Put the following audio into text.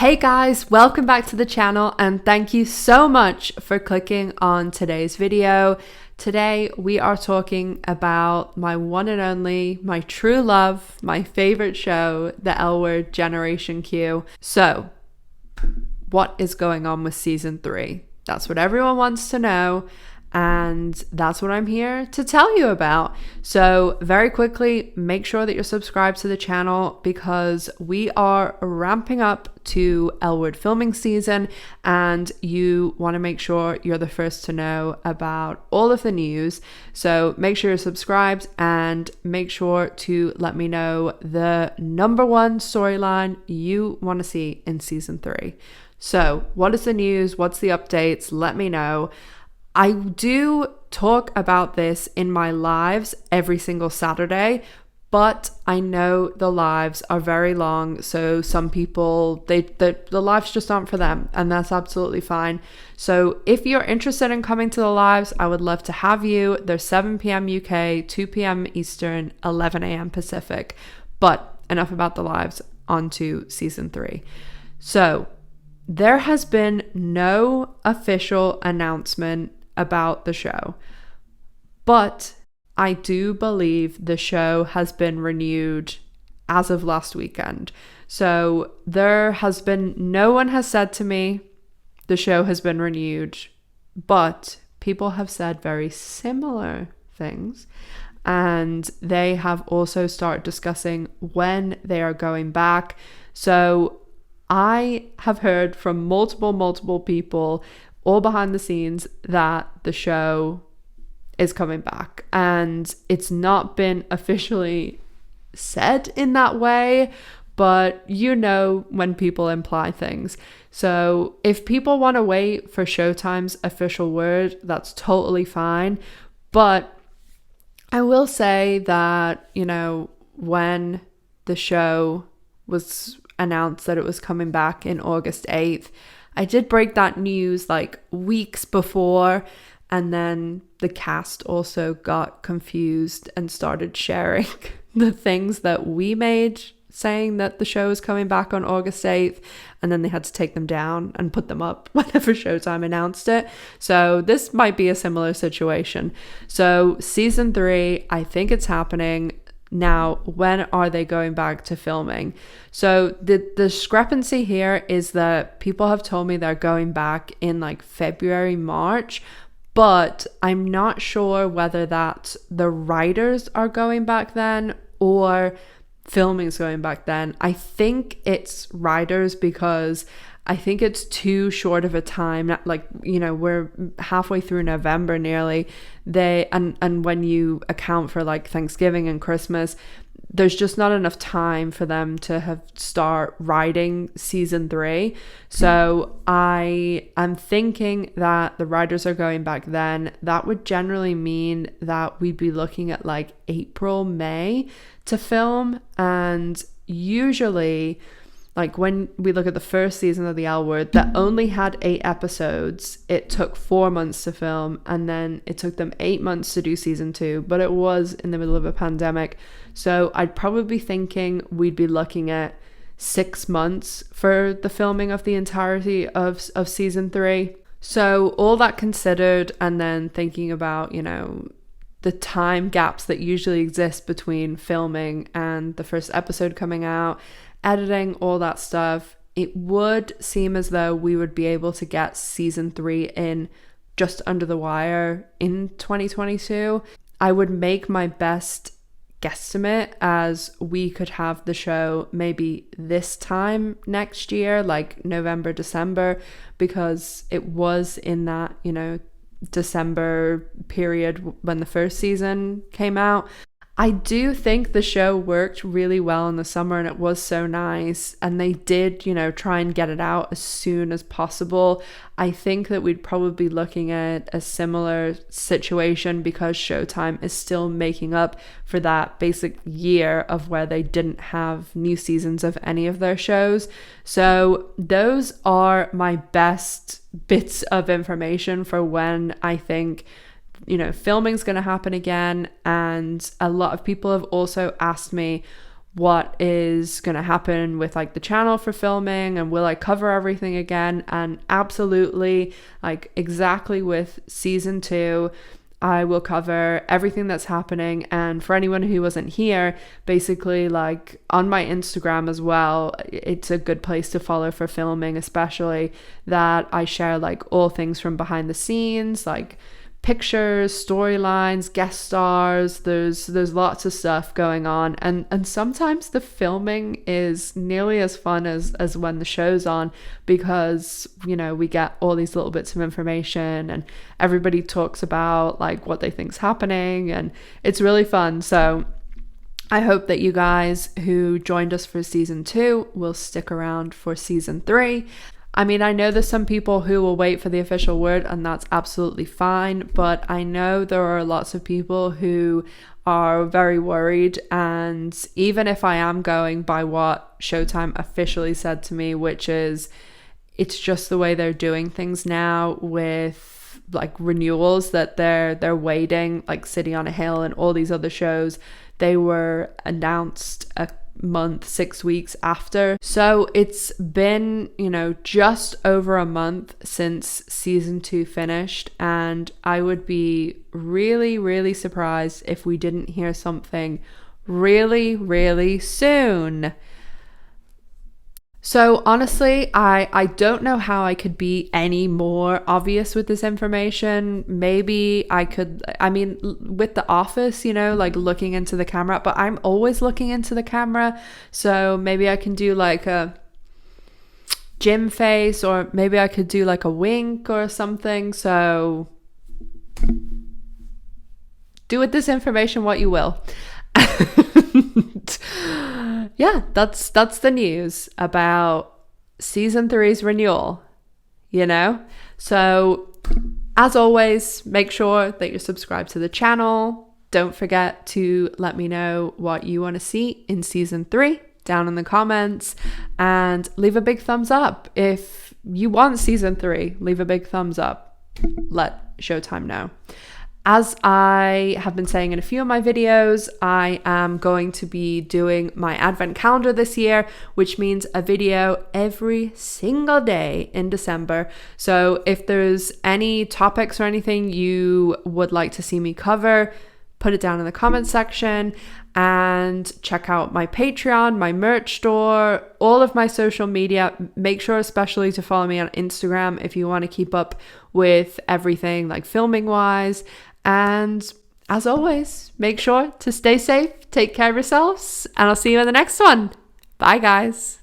Hey guys, welcome back to the channel and thank you so much for clicking on today's video. Today we are talking about my one and only, my true love, my favorite show, The L Word Generation Q. So, what is going on with season 3? That's what everyone wants to know. And that's what I'm here to tell you about. So very quickly, make sure that you're subscribed to the channel because we are ramping up to L Word filming season and you want to make sure you're the first to know about all of the news. So make sure you're subscribed and make sure to let me know the number one storyline you want to see in season 3. So what is the news? What's the updates? Let me know. I do talk about this in my lives every single Saturday, but I know the lives are very long, so some people, the lives just aren't for them, and that's absolutely fine. So if you're interested in coming to the lives, I would love to have you. They're 7 p.m. UK, 2 p.m. Eastern, 11 a.m. Pacific. But enough about the lives, on to season 3. So there has been no official announcement about the show, but I do believe the show has been renewed as of last weekend. So there has been, no one has said to me the show has been renewed, but people have said very similar things, and they have also started discussing when they are going back. So I have heard from multiple people all behind the scenes that the show is coming back, and it's not been officially said in that way, but you know when people imply things. So if people want to wait for Showtime's official word, that's totally fine. But I will say that, you know, when the show was announced that it was coming back in August 8th, I did break that news like weeks before, and then the cast also got confused and started sharing the things that we made saying that the show is coming back on August 8th, and then they had to take them down and put them up whenever Showtime announced it. So this might be a similar situation. So season 3, I think it's happening. Now, when are they going back to filming? So the discrepancy here is that people have told me they're going back in like February, March, but I'm not sure whether that's the writers are going back then or filming is going back then. I think it's writers because I think it's too short of a time. Like, you know, we're halfway through November nearly. And when you account for like Thanksgiving and Christmas, there's just not enough time for them to start writing season 3. So I am thinking that the writers are going back then. That would generally mean that we'd be looking at like April, May to film. And usually, like when we look at the first season of The L Word that only had 8 episodes, it took 4 months to film, and then it took them 8 months to do season 2, but it was in the middle of a pandemic. So I'd probably be thinking we'd be looking at 6 months for the filming of the entirety of season 3. So all that considered, and then thinking about, you know, the time gaps that usually exist between filming and the first episode coming out, editing, all that stuff, it would seem as though we would be able to get season 3 in just under the wire in 2022. I would make my best guesstimate as we could have the show maybe this time next year, like November, December, because it was in that, you know, December period when the first season came out. I do think the show worked really well in the summer and it was so nice, and they did, you know, try and get it out as soon as possible. I think that we'd probably be looking at a similar situation because Showtime is still making up for that basic year of where they didn't have new seasons of any of their shows. So those are my best bits of information for when I think, you know, filming's going to happen again. And a lot of people have also asked me, what is going to happen with like the channel for filming, and will I cover everything again. And absolutely, like exactly with season 2, I will cover everything that's happening. And for anyone who wasn't here, basically like on my Instagram as well, it's a good place to follow for filming, especially that I share like all things from behind the scenes, like pictures, storylines, guest stars. There's lots of stuff going on, and sometimes the filming is nearly as fun as when the show's on, because you know, we get all these little bits of information and everybody talks about like what they think's happening, and it's really fun. So I hope that you guys who joined us for season 2 will stick around for season 3. I mean, I know there's some people who will wait for the official word, and that's absolutely fine, but I know there are lots of people who are very worried. And even if I am going by what Showtime officially said to me, which is it's just the way they're doing things now with like renewals, that they're waiting, like City on a Hill and all these other shows, they were announced a month, 6 weeks after. So it's been, you know, just over a month since season 2 finished, and I would be really, really surprised if we didn't hear something really, really soon. So honestly, I don't know how I could be any more obvious with this information. Maybe I could, I mean, with The Office, you know, like looking into the camera, but I'm always looking into the camera. So maybe I can do like a gym face, or maybe I could do like a wink or something. So do with this information what you will. Yeah, that's the news about season 3's renewal, you know? So as always, make sure that you're subscribed to the channel. Don't forget to let me know what you want to see in season 3 down in the comments, and leave a big thumbs up. If you want season 3, leave a big thumbs up. Let Showtime know. As I have been saying in a few of my videos, I am going to be doing my advent calendar this year, which means a video every single day in December. So if there's any topics or anything you would like to see me cover, put it down in the comment section, and check out my Patreon, my merch store, all of my social media. Make sure especially to follow me on Instagram if you want to keep up with everything like filming wise. And as always, make sure to stay safe, take care of yourselves, and I'll see you in the next one. Bye, guys.